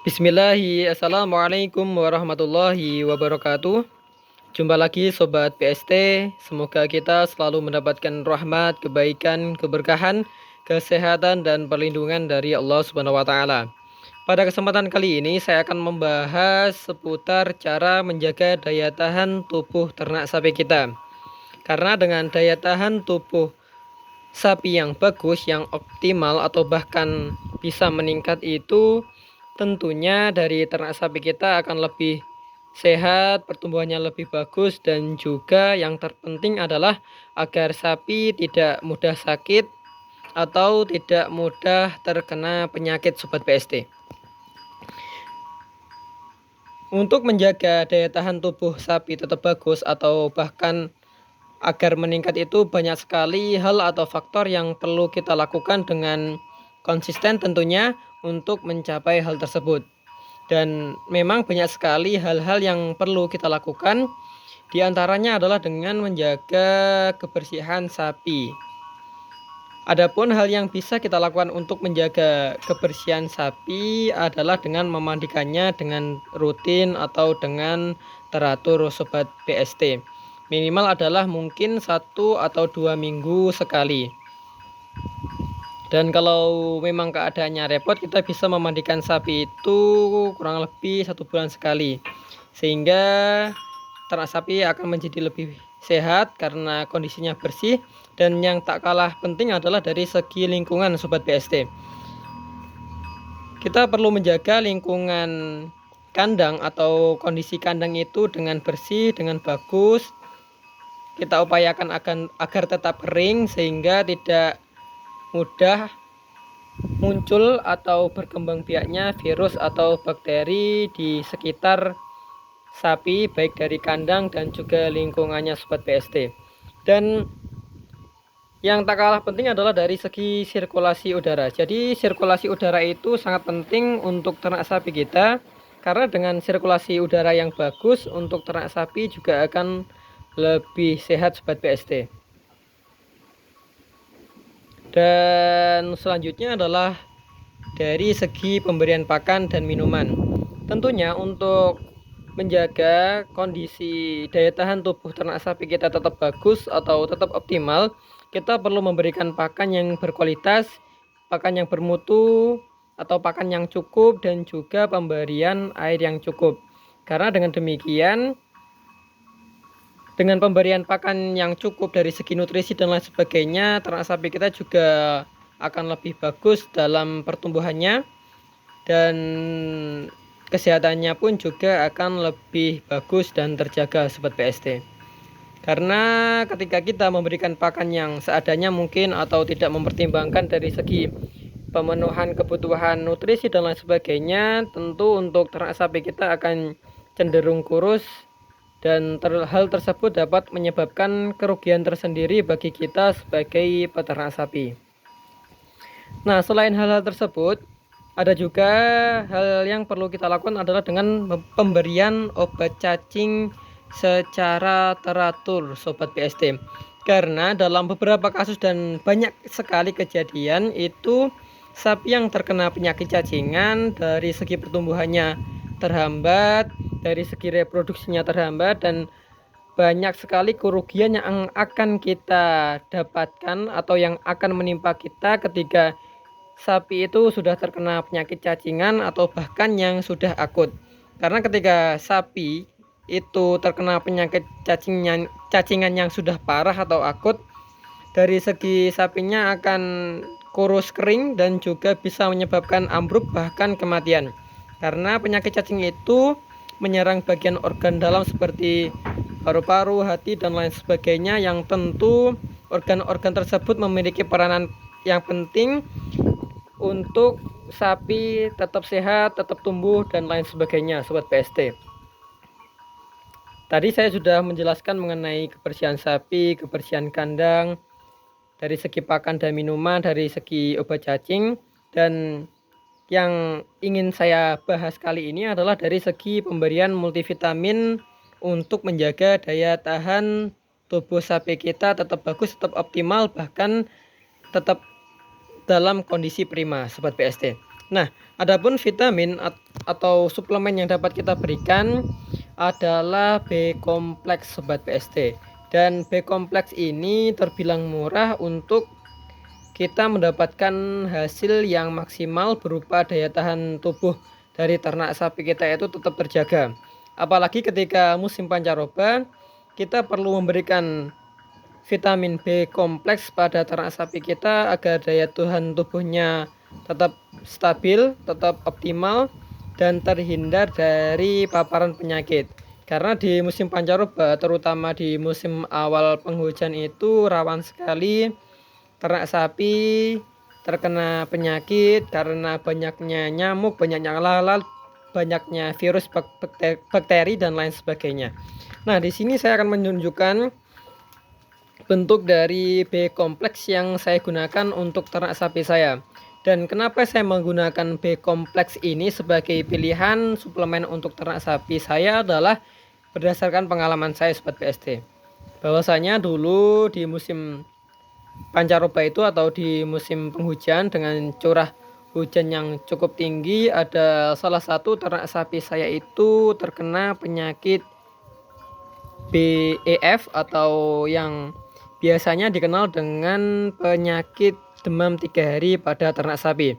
Assalamualaikum warahmatullahi wabarakatuh. Jumpa lagi Sobat PST. Semoga kita selalu mendapatkan rahmat, kebaikan, keberkahan, kesehatan, dan perlindungan dari Allah Subhanahu wa Ta'ala. Pada kesempatan kali ini, saya akan membahas seputar cara menjaga daya tahan tubuh ternak sapi kita. Karena dengan daya tahan tubuh sapi yang bagus, yang optimal, atau bahkan bisa meningkat itu, tentunya dari ternak sapi kita akan lebih sehat, pertumbuhannya lebih bagus, dan juga yang terpenting adalah agar sapi tidak mudah sakit atau tidak mudah terkena penyakit Sobat PST. Untuk menjaga daya tahan tubuh sapi tetap bagus atau bahkan agar meningkat itu banyak sekali hal atau faktor yang perlu kita lakukan dengan konsisten tentunya untuk mencapai hal tersebut. Dan memang banyak sekali hal-hal yang perlu kita lakukan. Di antaranya adalah dengan menjaga kebersihan sapi. Adapun hal yang bisa kita lakukan untuk menjaga kebersihan sapi adalah dengan memandikannya dengan rutin atau dengan teratur Sobat PST. Minimal adalah mungkin 1 atau 2 minggu sekali. Dan kalau memang keadaannya repot, kita bisa memandikan sapi itu kurang lebih 1 bulan sekali. Sehingga ternak sapi akan menjadi lebih sehat karena kondisinya bersih. Dan yang tak kalah penting adalah dari segi lingkungan Sobat PST. Kita perlu menjaga lingkungan kandang atau kondisi kandang itu dengan bersih, dengan bagus. Kita upayakan agar tetap kering sehingga tidak mudah muncul atau berkembang biaknya virus atau bakteri di sekitar sapi, baik dari kandang dan juga lingkungannya Sobat PST. Dan yang tak kalah penting adalah dari segi sirkulasi udara. Jadi sirkulasi udara itu sangat penting untuk ternak sapi kita, karena dengan sirkulasi udara yang bagus untuk ternak sapi juga akan lebih sehat Sobat PST. Dan selanjutnya adalah dari segi pemberian pakan dan minuman. Tentunya untuk menjaga kondisi daya tahan tubuh ternak sapi kita tetap bagus atau tetap optimal, kita perlu memberikan pakan yang berkualitas, pakan yang bermutu, atau pakan yang cukup, dan juga pemberian air yang cukup. Karena dengan demikian, dengan pemberian pakan yang cukup dari segi nutrisi dan lain sebagainya, ternak sapi kita juga akan lebih bagus dalam pertumbuhannya, dan kesehatannya pun juga akan lebih bagus dan terjaga Sobat PST. Karena ketika kita memberikan pakan yang seadanya mungkin atau tidak mempertimbangkan dari segi pemenuhan kebutuhan nutrisi dan lain sebagainya, tentu untuk ternak sapi kita akan cenderung kurus, dan hal tersebut dapat menyebabkan kerugian tersendiri bagi kita sebagai peternak sapi. Nah, selain hal-hal tersebut, ada juga hal yang perlu kita lakukan adalah dengan pemberian obat cacing secara teratur Sobat PST. Karena dalam beberapa kasus dan banyak sekali kejadian itu sapi yang terkena penyakit cacingan dari segi pertumbuhannya terhambat, dari segi reproduksinya terhambat, dan banyak sekali kerugian yang akan kita dapatkan atau yang akan menimpa kita ketika sapi itu sudah terkena penyakit cacingan atau bahkan yang sudah akut. Karena ketika sapi itu terkena penyakit cacingan yang sudah parah atau akut, dari segi sapinya akan kurus kering dan juga bisa menyebabkan ambruk bahkan kematian. Karena penyakit cacing itu menyerang bagian organ dalam seperti paru-paru, hati, dan lain sebagainya, yang tentu organ-organ tersebut memiliki peranan yang penting untuk sapi tetap sehat, tetap tumbuh, dan lain sebagainya Sobat PST. Tadi saya sudah menjelaskan mengenai kebersihan sapi, kebersihan kandang, dari segi pakan dan minuman, dari segi obat cacing, dan yang ingin saya bahas kali ini adalah dari segi pemberian multivitamin untuk menjaga daya tahan tubuh sapi kita tetap bagus, tetap optimal, bahkan tetap dalam kondisi prima Sobat PST. Nah, Adapun vitamin atau suplemen yang dapat kita berikan adalah B kompleks Sobat PST. Dan B kompleks ini terbilang murah untuk kita mendapatkan hasil yang maksimal berupa daya tahan tubuh dari ternak sapi kita itu tetap terjaga. Apalagi ketika musim pancaroba, kita perlu memberikan vitamin B kompleks pada ternak sapi kita agar daya tahan tubuhnya tetap stabil, tetap optimal, dan terhindar dari paparan penyakit. Karena di musim pancaroba, terutama di musim awal penghujan itu rawan sekali ternak sapi terkena penyakit karena banyaknya nyamuk, banyaknya lalat, banyaknya virus, bakteri, dan lain sebagainya. Nah, di sini saya akan menunjukkan bentuk dari B kompleks yang saya gunakan untuk ternak sapi saya. Dan kenapa saya menggunakan B kompleks ini sebagai pilihan suplemen untuk ternak sapi saya adalah berdasarkan pengalaman saya Sobat PST. Bahwasanya dulu di musim pancaroba itu atau di musim penghujan dengan curah hujan yang cukup tinggi, ada salah satu ternak sapi saya itu terkena penyakit BEF atau yang biasanya dikenal dengan penyakit demam 3 hari pada ternak sapi.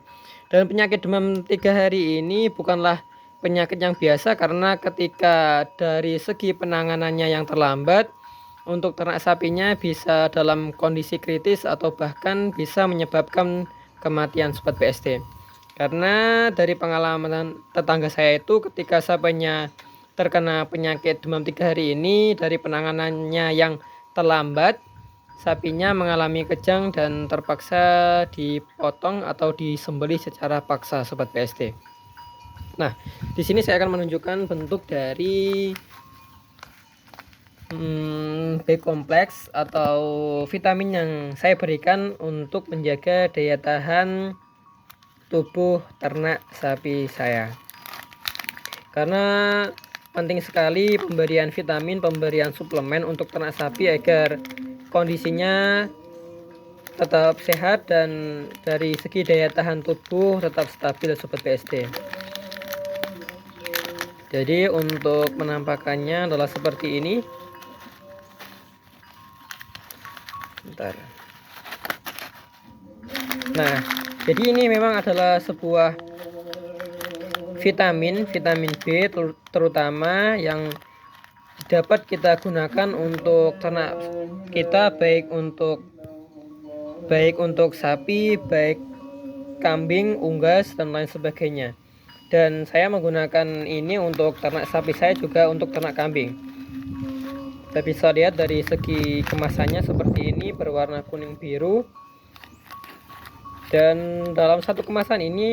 Dan penyakit demam 3 hari ini bukanlah penyakit yang biasa karena ketika dari segi penanganannya yang terlambat, untuk ternak sapinya bisa dalam kondisi kritis atau bahkan bisa menyebabkan kematian Sobat PST. Karena dari pengalaman tetangga saya itu ketika sapinya terkena penyakit demam 3 hari ini, dari penanganannya yang terlambat, sapinya mengalami kejang dan terpaksa dipotong atau disembelih secara paksa Sobat PST. Nah, di sini saya akan menunjukkan bentuk dari B kompleks atau vitamin yang saya berikan untuk menjaga daya tahan tubuh ternak sapi saya. Karena penting sekali pemberian vitamin, pemberian suplemen untuk ternak sapi agar kondisinya tetap sehat dan dari segi daya tahan tubuh tetap stabil Sobat PST. Jadi untuk penampakannya adalah seperti ini. Bentar. Nah, jadi ini memang adalah sebuah vitamin B terutama yang dapat kita gunakan untuk ternak kita, baik untuk sapi, baik kambing, unggas, dan lain sebagainya. Dan saya menggunakan ini untuk ternak sapi saya juga untuk ternak kambing. Kita bisa lihat dari segi kemasannya seperti ini, berwarna kuning biru. Dan dalam satu kemasan ini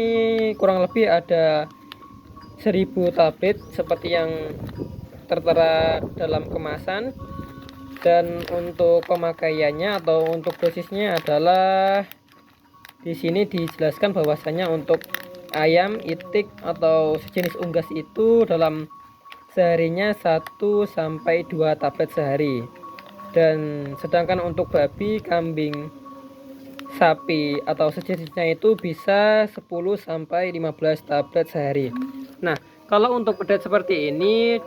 kurang lebih ada 1000 tablet seperti yang tertera dalam kemasan. Dan untuk pemakaiannya atau untuk dosisnya adalah di sini dijelaskan bahwasanya untuk ayam, itik, atau sejenis unggas itu dalam seharinya 1 sampai 2 tablet sehari. Dan sedangkan untuk babi, kambing, sapi, atau sejenisnya itu bisa 10 sampai 15 tablet sehari. Nah, kalau untuk pedet seperti ini,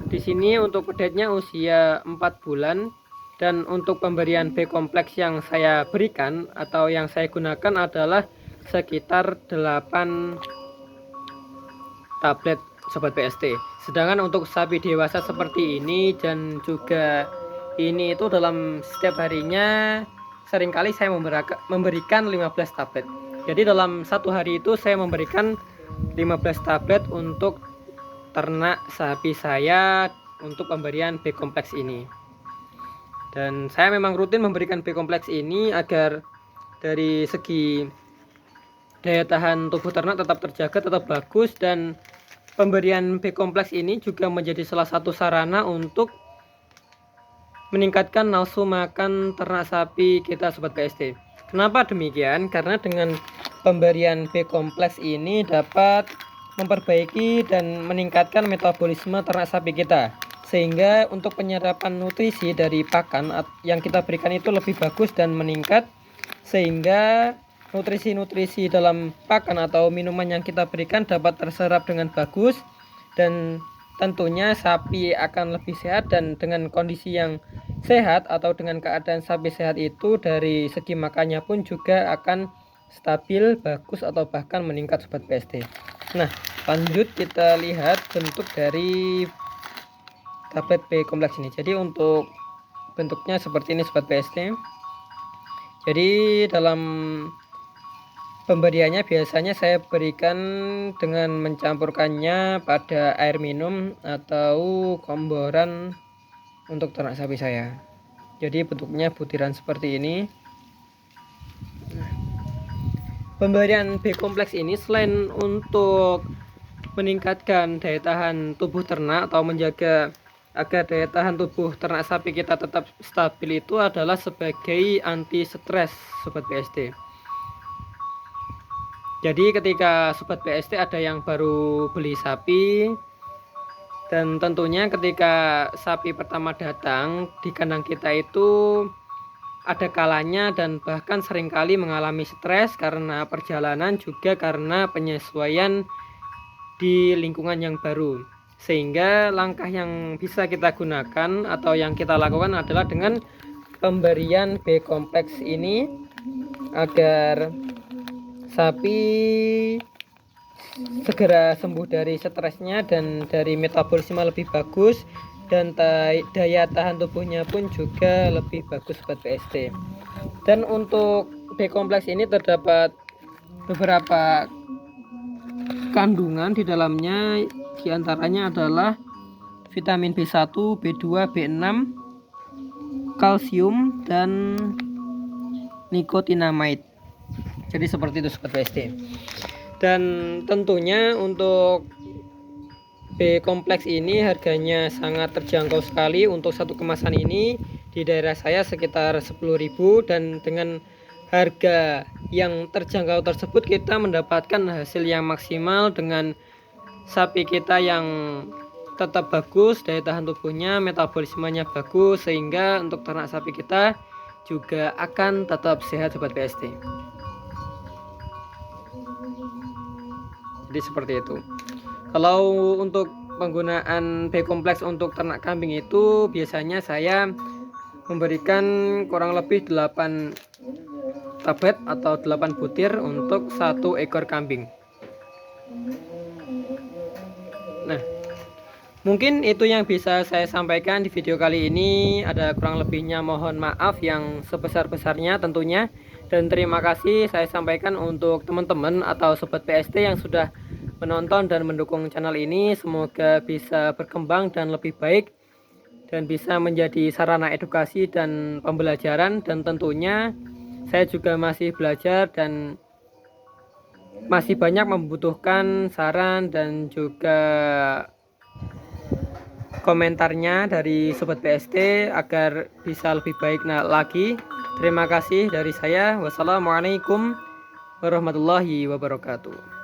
di sini untuk pedetnya usia 4 bulan. Dan untuk pemberian B kompleks yang saya berikan atau yang saya gunakan adalah sekitar 8 tablet Sobat PST. Sedangkan untuk sapi dewasa seperti ini dan juga ini itu dalam setiap harinya seringkali saya memberikan 15 tablet. Jadi dalam satu hari itu saya memberikan 15 tablet untuk ternak sapi saya untuk pemberian B kompleks ini. Dan saya memang rutin memberikan B kompleks ini agar dari segi daya tahan tubuh ternak tetap terjaga, tetap bagus. Dan pemberian B kompleks ini juga menjadi salah satu sarana untuk meningkatkan nafsu makan ternak sapi kita Sobat PST. Kenapa demikian? Karena dengan pemberian B kompleks ini dapat memperbaiki dan meningkatkan metabolisme ternak sapi kita, sehingga untuk penyerapan nutrisi dari pakan yang kita berikan itu lebih bagus dan meningkat, sehingga nutrisi-nutrisi dalam pakan atau minuman yang kita berikan dapat terserap dengan bagus, dan tentunya sapi akan lebih sehat. Dan dengan kondisi yang sehat atau dengan keadaan sapi sehat itu, dari segi makannya pun juga akan stabil, bagus, atau bahkan meningkat Sobat PST. Nah, lanjut kita lihat bentuk dari tablet B kompleks ini. Jadi untuk bentuknya seperti ini Sobat PST. Jadi dalam pemberiannya biasanya saya berikan dengan mencampurkannya pada air minum atau komboran untuk ternak sapi saya. Jadi bentuknya butiran seperti ini. Pemberian B kompleks ini selain untuk meningkatkan daya tahan tubuh ternak atau menjaga agar daya tahan tubuh ternak sapi kita tetap stabil, itu adalah sebagai anti stres Sobat PST. Jadi ketika Sobat PST ada yang baru beli sapi, dan tentunya ketika sapi pertama datang di kandang kita itu ada kalanya dan bahkan seringkali mengalami stres karena perjalanan, juga karena penyesuaian di lingkungan yang baru. Sehingga langkah yang bisa kita gunakan atau yang kita lakukan adalah dengan pemberian B kompleks ini agar sapi segera sembuh dari stresnya dan dari metabolisme lebih bagus, dan daya tahan tubuhnya pun juga lebih bagus Sobat PST. Dan untuk B kompleks ini terdapat beberapa kandungan di dalamnya, diantaranya adalah vitamin B1, B2, B6, kalsium, dan nikotinamide. Jadi seperti itu Sobat PST. Dan tentunya untuk B kompleks ini harganya sangat terjangkau sekali. Untuk satu kemasan ini di daerah saya sekitar 10.000, dan dengan harga yang terjangkau tersebut kita mendapatkan hasil yang maksimal dengan sapi kita yang tetap bagus, daya tahan tubuhnya, metabolismenya bagus, sehingga untuk ternak sapi kita juga akan tetap sehat Sobat PST. Jadi seperti itu. Kalau untuk penggunaan B kompleks untuk ternak kambing itu biasanya saya memberikan kurang lebih 8 tablet atau 8 butir untuk 1 ekor kambing. Nah, mungkin itu yang bisa saya sampaikan di video kali ini. Ada kurang lebihnya mohon maaf yang sebesar-besarnya tentunya. Dan terima kasih saya sampaikan untuk teman-teman atau Sobat PST yang sudah menonton dan mendukung channel ini. Semoga bisa berkembang dan lebih baik, dan bisa menjadi sarana edukasi dan pembelajaran. Dan tentunya saya juga masih belajar dan masih banyak membutuhkan saran dan juga komentarnya dari Sobat PST agar bisa lebih baik lagi. Terima kasih dari saya. Wassalamualaikum warahmatullahi wabarakatuh.